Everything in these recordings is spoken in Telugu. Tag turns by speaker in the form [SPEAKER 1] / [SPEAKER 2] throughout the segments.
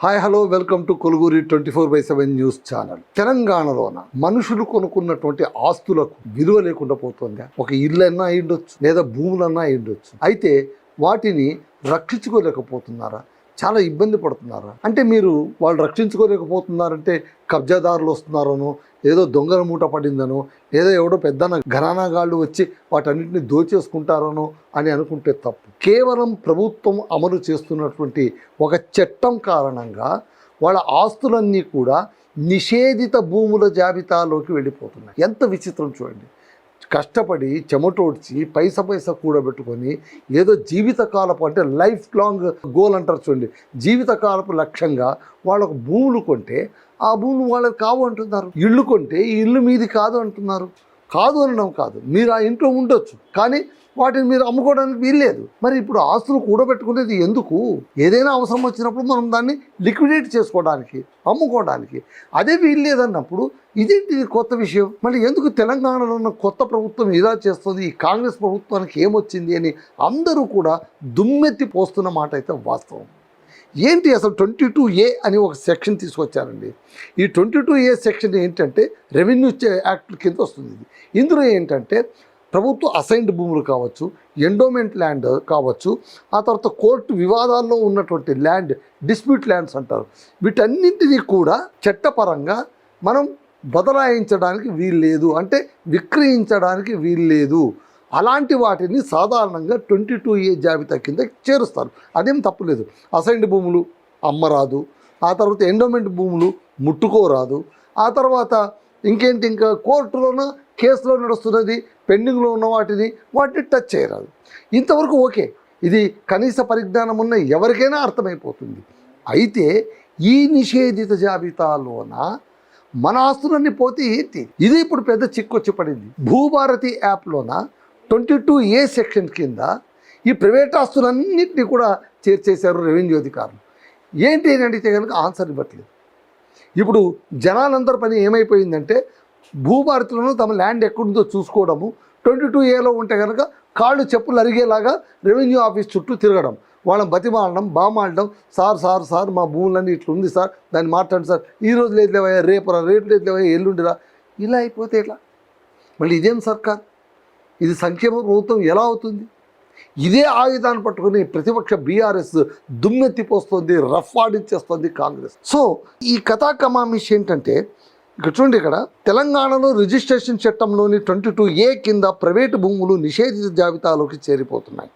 [SPEAKER 1] హాయ్ హలో వెల్కమ్ టు కొలుగురి 24/7 న్యూస్ ఛానల్. తెలంగాణలోన మనుషులు కొనుక్కున్నటువంటి ఆస్తులకు విలువ లేకుండా పోతుందా? ఒక ఇల్లన్నా అయ్యుండొచ్చు, లేదా భూములన్నా అయ్యుండొచ్చు. అయితే వాటిని రక్షించుకోలేకపోతున్నారా? చాలా ఇబ్బంది పడుతున్నారా? అంటే మీరు వాళ్ళు రక్షించుకోలేకపోతున్నారంటే కబ్జాదారులు వస్తున్నారనో, ఏదో దొంగల మూట పడిందనో, ఏదో ఎవడో పెద్ద ఘరానాగాళ్ళు వచ్చి వాటన్నిటిని దోచేసుకుంటారనో అని అనుకుంటే తప్పు. కేవలం ప్రభుత్వం అమలు చేస్తున్నటువంటి ఒక చట్టం కారణంగా వాళ్ళ ఆస్తులన్నీ కూడా నిషేధిత భూముల జాబితాలోకి వెళ్ళిపోతున్నాయి. ఎంత విచిత్రం చూడండి. కష్టపడి చెమటోడ్చి పైసా కూడబెట్టుకొని ఏదో జీవితకాలపు అంటే లైఫ్ లాంగ్ గోల్ అంటారు చూడండి, జీవితకాలపు లక్ష్యంగా వాళ్ళకు భూములు కొంటే ఆ భూములు వాళ్ళకి కావు అంటున్నారు. ఇల్లు కొంటే ఈ ఇల్లు మీది కాదు అంటున్నారు. కాదు అనడం కాదు, మీరు ఆ ఇంట్లో ఉండొచ్చు, కానీ వాటిని మీరు అమ్ముకోవడానికి వీల్లేదు. మరి ఇప్పుడు ఆస్తులు కూడబెట్టుకునేది ఎందుకు? ఏదైనా అవసరం వచ్చినప్పుడు మనం దాన్ని లిక్విడేట్ చేసుకోవడానికి, అమ్ముకోవడానికి. అదే వీల్లేదన్నప్పుడు ఇదేంటి కొత్త విషయం? మళ్ళీ ఎందుకు తెలంగాణలో ఉన్న కొత్త ప్రభుత్వం ఇలా చేస్తుంది, ఈ కాంగ్రెస్ ప్రభుత్వానికి ఏమొచ్చింది అని అందరూ కూడా దుమ్మెత్తి పోస్తున్న మాట అయితే వాస్తవం. ఏంటి అసలు 22A అని ఒక సెక్షన్ తీసుకొచ్చారండి. ఈ 22A సెక్షన్ ఏంటంటే రెవెన్యూ యాక్ట్ కింద వస్తుంది. ఇందులో ఏంటంటే ప్రభుత్వ అసైన్డ్ భూములు కావచ్చు, ఎండోమెంట్ ల్యాండ్ కావచ్చు, ఆ తర్వాత కోర్టు వివాదాల్లో ఉన్నటువంటి ల్యాండ్, డిస్ప్యూట్ ల్యాండ్స్ అంటారు, వీటన్నింటినీ కూడా చట్టపరంగా మనం బదలాయించడానికి వీల్లేదు, అంటే విక్రయించడానికి వీల్లేదు. అలాంటి వాటిని సాధారణంగా 22A జాబితా కింద చేరుస్తారు. అదేం తప్పులేదు. అసైన్డ్ భూములు అమ్మరాదు, ఆ తర్వాత ఎండోమెంట్ భూములు ముట్టుకోరాదు, ఆ తర్వాత ఇంకేంటి, ఇంకా కోర్టులోన కేసులో నడుస్తున్నది, పెండింగ్లో ఉన్న వాటిని టచ్ చేయరాదు. ఇంతవరకు ఓకే, ఇది కనీస పరిజ్ఞానం ఉన్న ఎవరికైనా అర్థమైపోతుంది. అయితే ఈ నిషేధిత జాబితాలోన మన ఆస్తులన్నీ పోతే ఏంటి? ఇది ఇప్పుడు పెద్ద చిక్కొచ్చి పడింది. భూభారతి యాప్లోన 22A సెక్షన్ కింద ఈ ప్రైవేట్ ఆస్తులన్నింటినీ కూడా చేర్చేశారు రెవెన్యూ అధికారులు. ఏంటి అని అడిగితే కనుక ఆన్సర్ ఇవ్వట్లేదు. ఇప్పుడు జనాలందరి పని ఏమైపోయిందంటే భూభారతిలోనూ తమ ల్యాండ్ ఎక్కడుందో చూసుకోవడము, 22Aలో ఉంటే కనుక కాళ్ళు చెప్పులు అరిగేలాగా రెవెన్యూ ఆఫీస్ చుట్టూ తిరగడం, వాళ్ళని బతిమాలడం, బామాడడం, సార్ మా భూములన్నీ ఇట్లా ఉంది సార్, దాన్ని మాట్లాడండి సార్, ఈరోజు లేదు లేవయ్యా, రేపు లేదు లేవయ్యా, ఎల్లుండిరా, ఇలా అయిపోతే ఎట్లా? మళ్ళీ ఇదేం సర్కార్? ఇది సంక్షేమ ప్రభుత్వం ఎలా అవుతుంది? ఇదే ఆయుధాన్ని పట్టుకుని ప్రతిపక్ష బీఆర్ఎస్ దుమ్మెత్తిపోస్తుంది, రఫ్ ఆడించేస్తుంది కాంగ్రెస్. సో ఈ కథాకమామిష్ ఏంటంటే, ఇక్కడ చూడండి, ఇక్కడ తెలంగాణలో రిజిస్ట్రేషన్ చట్టంలోని 22A కింద ప్రైవేటు భూములు నిషేధిత జాబితాలోకి చేరిపోతున్నాయి.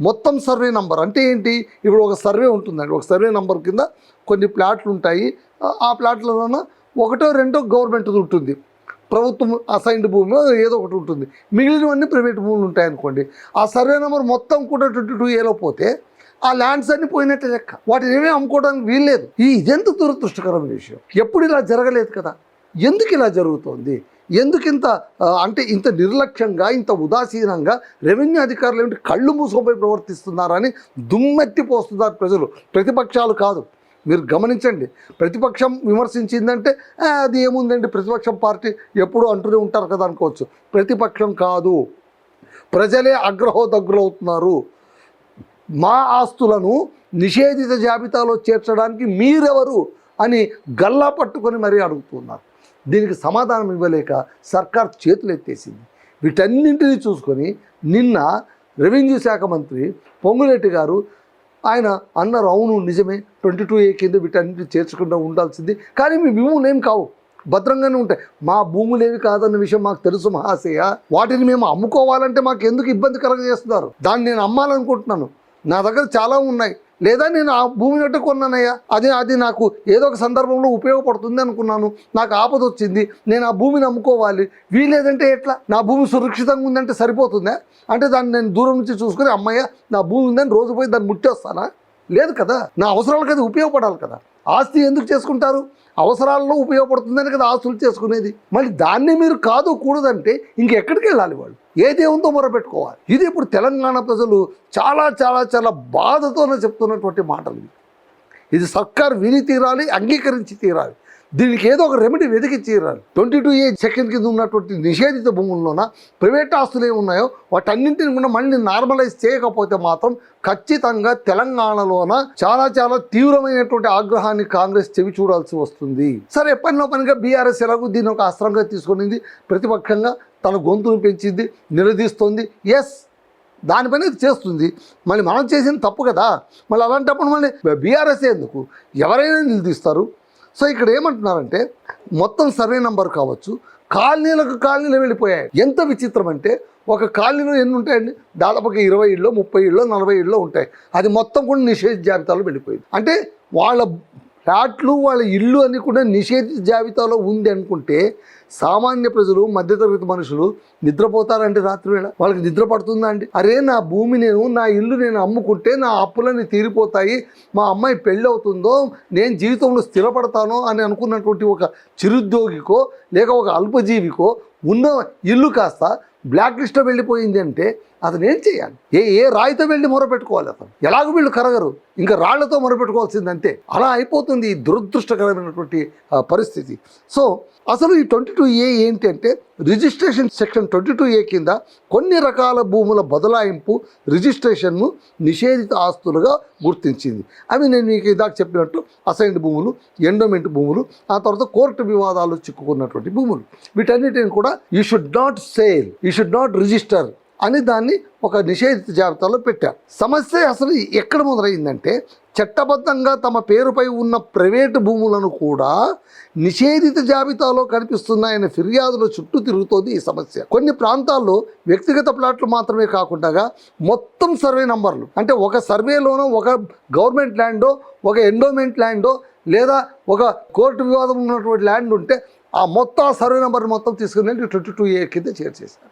[SPEAKER 1] మొత్తం సర్వే నంబర్ అంటే ఏంటి? ఇప్పుడు ఒక సర్వే ఉంటుందండి, ఒక సర్వే నంబర్ కింద కొన్ని ప్లాట్లు ఉంటాయి. ఆ ప్లాట్లలోన ఒకటో రెండో గవర్నమెంట్ ఉంటుంది, ప్రభుత్వం అసైన్డ్ భూమి ఏదో ఒకటి ఉంటుంది, మిగిలినవన్నీ ప్రైవేట్ భూములు ఉంటాయనుకోండి. ఆ సర్వే నెంబర్ మొత్తం కూడా 22Aలో పోతే ఆ ల్యాండ్స్ అన్నీ పోయినట్టే లెక్క. వాటిని ఏమీ అమ్ముకోవడానికి వీల్లేదు. ఇదెంత దురదృష్టకరమైన విషయం. ఎప్పుడు ఇలా జరగలేదు కదా, ఎందుకు ఇలా జరుగుతోంది? ఎందుకు ఇంత అంటే ఇంత నిర్లక్ష్యంగా, ఇంత ఉదాసీనంగా రెవెన్యూ అధికారులు ఏమిటి కళ్ళు మూసుకుపోయి ప్రవర్తిస్తున్నారని దుమ్మెత్తిపోస్తున్నారు ప్రజలు, ప్రతిపక్షాలు కాదు. మీరు గమనించండి, ప్రతిపక్షం విమర్శించిందంటే అది ఏముందండి, ప్రతిపక్షం పార్టీ ఎప్పుడూ అంటూనే ఉంటారు కదా అనుకోవచ్చు. ప్రతిపక్షం కాదు, ప్రజలే అగ్రహోదగ్రులవుతున్నారు. మా ఆస్తులను నిషేధిత జాబితాలో చేర్చడానికి మీరెవరు అని గల్లా పట్టుకొని మరీ అడుగుతున్నారు. దీనికి సమాధానం ఇవ్వలేక సర్కార్ చేతులు ఎత్తేసింది. వీటన్నింటినీ చూసుకొని నిన్న రెవెన్యూ శాఖ మంత్రి పొంగులేటి గారు ఆయన అన్నారు, అవును నిజమే, 22A కింద వీటన్నింటినీ చేర్చకుండా ఉండాల్సింది, కానీ మీ భూములు ఏం కావు, భద్రంగానే ఉంటాయి. మా భూములేవి కాదన్న విషయం మాకు తెలుసు మహాశయ. వాటిని మేము అమ్ముకోవాలంటే మాకు ఎందుకు ఇబ్బంది కలగజేస్తున్నారు? దాన్ని నేను అమ్మాలనుకుంటున్నాను, నా దగ్గర చాలా ఉన్నాయి, లేదా నేను ఆ భూమిని అట్టు కొన్నానయ్యా, అది నాకు ఏదో ఒక సందర్భంలో ఉపయోగపడుతుంది అనుకున్నాను, నాకు ఆపద వచ్చింది, నేను ఆ భూమిని అమ్ముకోవాలి, వీలేదంటే ఎట్లా? నా భూమి సురక్షితంగా ఉందంటే సరిపోతుందా? అంటే దాన్ని నేను దూరం నుంచి చూసుకుని అమ్మయ్య నా భూమి ఉందని రోజు పోయి దాన్ని ముట్టేస్తానా? లేదు కదా, నా అవసరాలకు అది ఉపయోగపడాలి కదా. ఆస్తి ఎందుకు చేసుకుంటారు? అవసరాల్లో ఉపయోగపడుతుందని కదా ఆస్తులు చేసుకునేది. మళ్ళీ దాన్ని మీరు కాదు కూడదంటే ఇంకెక్కడికి వెళ్ళాలి? వాళ్ళు ఏదేముందో మొరపెట్టుకోవాలి. ఇది ఇప్పుడు తెలంగాణ ప్రజలు చాలా చాలా చాలా బాధతోనే చెప్తున్నటువంటి మాటలు. ఇది సర్కార్ విని తీరాలి, అంగీకరించి తీరాలి. దీనికి ఏదో ఒక రెమెడీ వెతికి తీరాలి. 22A సెక్షన్ కింద ఉన్నటువంటి నిషేధిత భూముల్లోన ప్రైవేట్ ఆస్తులు ఏమున్నాయో వాటన్నింటిని కూడా మళ్ళీ నార్మలైజ్ చేయకపోతే మాత్రం ఖచ్చితంగా తెలంగాణలోన చాలా చాలా తీవ్రమైనటువంటి ఆగ్రహాన్ని కాంగ్రెస్ చెవి చూడాల్సి వస్తుంది. సరే, ఎప్పటినో పనిగా బీఆర్ఎస్ ఎలాగో దీన్ని ఒక అస్త్రంగా తీసుకునింది, ప్రతిపక్షంగా తన గొంతును పెంచింది, నిలదీస్తోంది. ఎస్, దానిపైన చేస్తుంది. మళ్ళీ మనం చేసిన తప్పు కదా. మళ్ళీ అలాంటప్పుడు మళ్ళీ బీఆర్ఎస్ ఎందుకు, ఎవరైనా నిలదీస్తారు. సో ఇక్కడ ఏమంటున్నారంటే మొత్తం సర్వే నెంబర్ కావచ్చు, కాలనీలు వెళ్ళిపోయాయి. ఎంత విచిత్రం అంటే ఒక కాలనీలో ఎన్ని ఉంటాయండి? దాదాపుగా 20 ఇళ్ళు, 30 ఇళ్ళు, 40 ఇళ్ళు ఉంటాయి. అది మొత్తం కూడా నిషేధ జాబితాలో వెళ్ళిపోయింది. అంటే వాళ్ళ ఫ్లాట్లు, వాళ్ళ ఇల్లు అని కూడా నిషేధిత జాబితాలో ఉంది అనుకుంటే సామాన్య ప్రజలు, మధ్యతరగతి మనుషులు నిద్రపోతారండి రాత్రి వేళ? వాళ్ళకి నిద్ర పడుతుందా అండి? అరే, నా భూమి నా ఇల్లు నేను అమ్ముకుంటే నా అప్పులన్నీ తీరిపోతాయి, మా అమ్మాయి పెళ్ళి అవుతుందో, నేను జీవితంలో స్థిరపడతానో అని అనుకున్నటువంటి ఒక చిరుద్యోగికో లేక ఒక అల్పజీవికో ఉన్న ఇల్లు కాస్త బ్లాక్ లిస్ట్లో వెళ్ళిపోయింది అంటే అతను ఏం చేయాలి? ఏ రాయితో వెళ్ళి మొరపెట్టుకోవాలి? అతను ఎలాగో వీళ్ళు కరగరు, ఇంకా రాళ్లతో మొరపెట్టుకోవాల్సింది అంతే. అలా అయిపోతుంది ఈ దురదృష్టకరమైనటువంటి పరిస్థితి. సో అసలు ఈ 22A ఏంటి అంటే రిజిస్ట్రేషన్ సెక్షన్ 22A కింద కొన్ని రకాల భూముల బదలాయింపు రిజిస్ట్రేషన్ను నిషేధిత ఆస్తులుగా గుర్తించింది. అవి నేను మీకు ఇందాక చెప్పినట్టు అసైన్డ్ భూములు, ఎండోమెంట్ భూములు, ఆ తర్వాత కోర్టు వివాదాలు చిక్కుకున్నటువంటి భూములు. వీటన్నిటిని కూడా you should not sale, you should not register అని దాన్ని ఒక నిషేధిత జాబితాలో పెట్టారు. సమస్య అసలు ఎక్కడ మొదలైందంటే చట్టబద్ధంగా తమ పేరుపై ఉన్న ప్రైవేటు భూములను కూడా నిషేధిత జాబితాలో కనిపిస్తున్నాయనే ఫిర్యాదుల చుట్టూ తిరుగుతోంది ఈ సమస్య. కొన్ని ప్రాంతాల్లో వ్యక్తిగత ప్లాట్లు మాత్రమే కాకుండా మొత్తం సర్వే నంబర్లు, అంటే ఒక సర్వేలోనో ఒక గవర్నమెంట్ ల్యాండో, ఒక ఎండోమెంట్ ల్యాండో, లేదా ఒక కోర్టు వివాదం ఉన్నటువంటి ల్యాండ్ ఉంటే ఆ మొత్తం సర్వే నెంబర్ మొత్తం తీసుకుని 22A కింద చేర్చేశారు.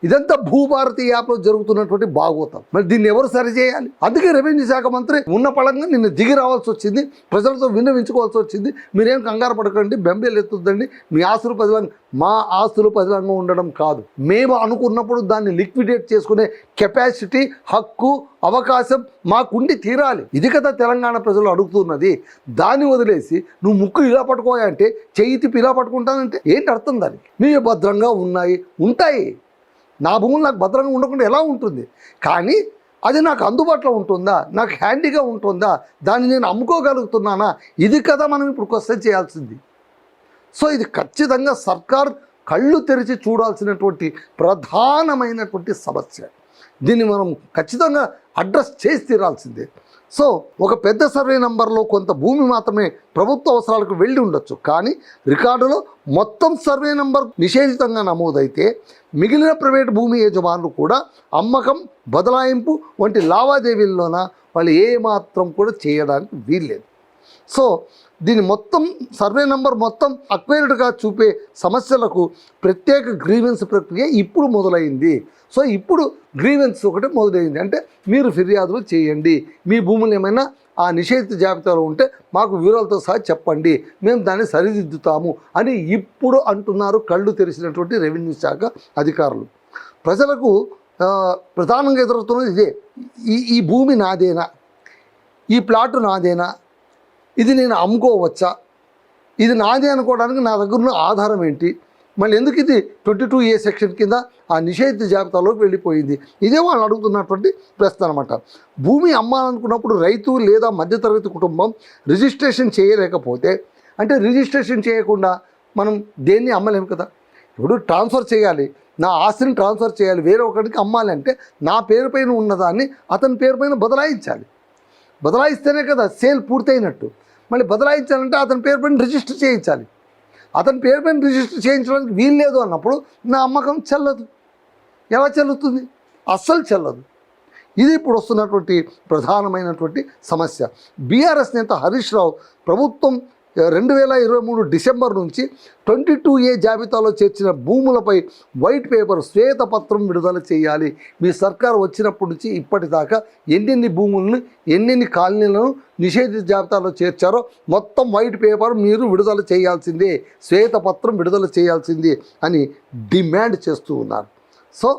[SPEAKER 1] ఇదంతా భూభారతి యాప్లో జరుగుతున్నటువంటి భాగవతం. మరి దీన్ని ఎవరు సరిచేయాలి? అందుకే రెవెన్యూ శాఖ మంత్రి ఉన్న పళంగా నిన్ను దిగి రావాల్సి వచ్చింది, ప్రజలతో విన్నవించుకోవాల్సి వచ్చింది. మీరేం కంగారు పడకండి, బెంబేలు ఎత్తుద్దండి, మీ ఆస్తులు పదిలంగా. మా ఆస్తులు పదిలంగా ఉండడం కాదు, మేము అనుకున్నప్పుడు దాన్ని లిక్విడేట్ చేసుకునే కెపాసిటీ, హక్కు, అవకాశం మాకుండి తీరాలి. ఇది కదా తెలంగాణ ప్రజలు అడుగుతున్నది. దాన్ని వదిలేసి నువ్వు ముక్కు ఇలా పట్టుకోయంటే, చెయ్యి తిప్పి ఇలా పట్టుకుంటానంటే ఏంటి అర్థం? దానికి మీ భద్రంగా ఉంటాయి. నా భూములు నాకు భద్రంగా ఉండకుండా ఎలా ఉంటుంది? కానీ అది నాకు అందుబాటులో ఉంటుందా, నాకు హ్యాండీగా ఉంటుందా, దాన్ని నేను అమ్ముకోగలుగుతున్నానా? ఇది కదా మనం ఇప్పుడు క్వశ్చన్ చేయాల్సింది. సో ఇది ఖచ్చితంగా సర్కార్ కళ్ళు తెరిచి చూడాల్సినటువంటి ప్రధానమైనటువంటి సమస్య. దీన్ని మనం ఖచ్చితంగా అడ్రస్ చేసి తీరాల్సిందే. సో ఒక పెద్ద సర్వే నంబర్లో కొంత భూమి మాత్రమే ప్రభుత్వ అవసరాలకు వెళ్ళి ఉండొచ్చు, కానీ రికార్డులో మొత్తం సర్వే నంబర్ నిషేధితంగా నమోదైతే మిగిలిన ప్రైవేటు భూమి యజమానులు కూడా అమ్మకం, బదలాయింపు వంటి లావాదేవీల్లోన వాళ్ళు ఏమాత్రం కూడా చేయడానికి వీల్లేదు. సో దీని మొత్తం సర్వే నెంబర్ మొత్తం అక్వైర్డ్గా చూపే సమస్యలకు ప్రత్యేక గ్రీవెన్స్ ప్రక్రియ ఇప్పుడు మొదలైంది. సో ఇప్పుడు గ్రీవెన్స్ ఒకటి మొదలైంది. అంటే మీరు ఫిర్యాదులు చేయండి, మీ భూములు ఏమైనా ఆ నిషేధిత జాబితాలో ఉంటే మాకు వివరాలతో సహా చెప్పండి, మేము దాన్ని సరిదిద్దుతాము అని ఇప్పుడు అంటున్నారు కళ్ళు తెరిచినటువంటి రెవెన్యూ శాఖ అధికారులు. ప్రజలకు ప్రధానంగా ఎదురవుతున్నది ఇదే. ఈ భూమి నాదేనా, ఈ ప్లాటు నాదేనా, ఇది నేను అమ్ముకోవచ్చా, ఇది నాదే అనుకోవడానికి నా దగ్గర ఉన్న ఆధారం ఏంటి, మళ్ళీ ఎందుకు ఇది 22A సెక్షన్ కింద ఆ నిషేధిత జాబితాలోకి వెళ్ళిపోయింది? ఇదే వాళ్ళు అడుగుతున్నటువంటి ప్రశ్న అనమాట. భూమి అమ్మాలనుకున్నప్పుడు రైతు లేదా మధ్యతరగతి కుటుంబం రిజిస్ట్రేషన్ చేయలేకపోతే, అంటే రిజిస్ట్రేషన్ చేయకుండా మనం దేన్ని అమ్మలేము కదా. ఇప్పుడు ట్రాన్స్ఫర్ చేయాలి, నా ఆస్తిని ట్రాన్స్ఫర్ చేయాలి, వేరే ఒకరికి అమ్మాలి అంటే నా పేరు పైన ఉన్నదాన్ని అతని పేరు పైన బదలాయించాలి. బదలాయిస్తేనే కదా సేల్ పూర్తయినట్టు. మళ్ళీ బదలాయించాలంటే అతని పేరు పైన రిజిస్టర్ చేయించాలి. అతని పేరు పైన రిజిస్టర్ చేయించడానికి వీలు లేదు అన్నప్పుడు నా అమ్మకం చెల్లదు. ఎలా చెల్లుతుంది? అస్సలు చెల్లదు. ఇది ఇప్పుడు వస్తున్నటువంటి ప్రధానమైనటువంటి సమస్య. బీఆర్ఎస్ నేత హరీష్ రావు ప్రభుత్వం 2023 డిసెంబర్ నుంచి 22A జాబితాలో చేర్చిన భూములపై వైట్ పేపర్, శ్వేతపత్రం విడుదల చేయాలి. మీ సర్కారు వచ్చినప్పటి నుంచి ఇప్పటిదాకా ఎన్నెన్ని భూములను, ఎన్నెన్ని కాలనీలను నిషేధిత జాబితాలో చేర్చారో మొత్తం వైట్ పేపర్ మీరు విడుదల చేయాల్సిందే, శ్వేతపత్రం విడుదల చేయాల్సిందే అని డిమాండ్ చేస్తూ ఉన్నారు. సో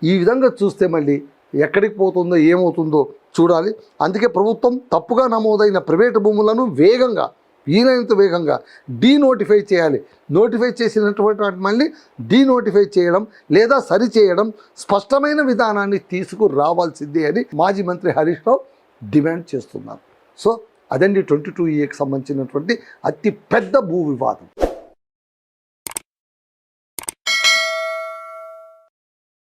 [SPEAKER 1] ఈ విధంగా చూస్తే మళ్ళీ ఎక్కడికి పోతుందో ఏమవుతుందో చూడాలి. అందుకే ప్రభుత్వం తప్పుగా నమోదైన ప్రైవేటు భూములను వేగంగా, వీలైనంత వేగంగా డీనోటిఫై చేయాలి. నోటిఫై చేసినటువంటి వాటి మళ్ళీ డీనోటిఫై చేయడం లేదా సరిచేయడం, స్పష్టమైన విధానాన్ని తీసుకురావాల్సిందే అని మాజీ మంత్రి హరీష్ రావు డిమాండ్ చేస్తున్నారు. సో అదండి 22E సంబంధించినటువంటి అతి పెద్ద భూ వివాదం.